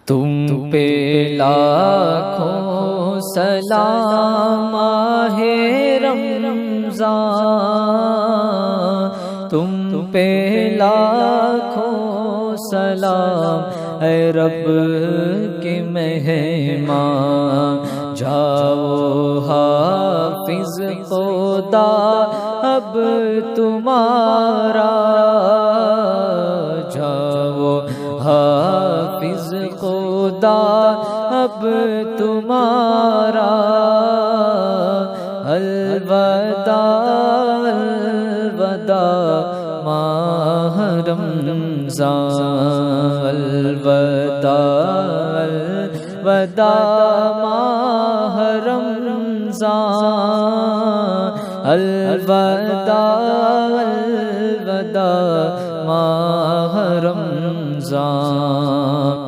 تم پہ لاکھوں سلام ماہ رمضان، تم پہ لاکھوں سلام اے رب کے مہمان، جاؤ حافظ خدا اب تمہارا، جاؤ حافظ خدا اب تمہارا، الوداع الوداع ماہ رمضان، الوداع الوداع ماہ رمضان، الوداع الوداع ماہ رمضان۔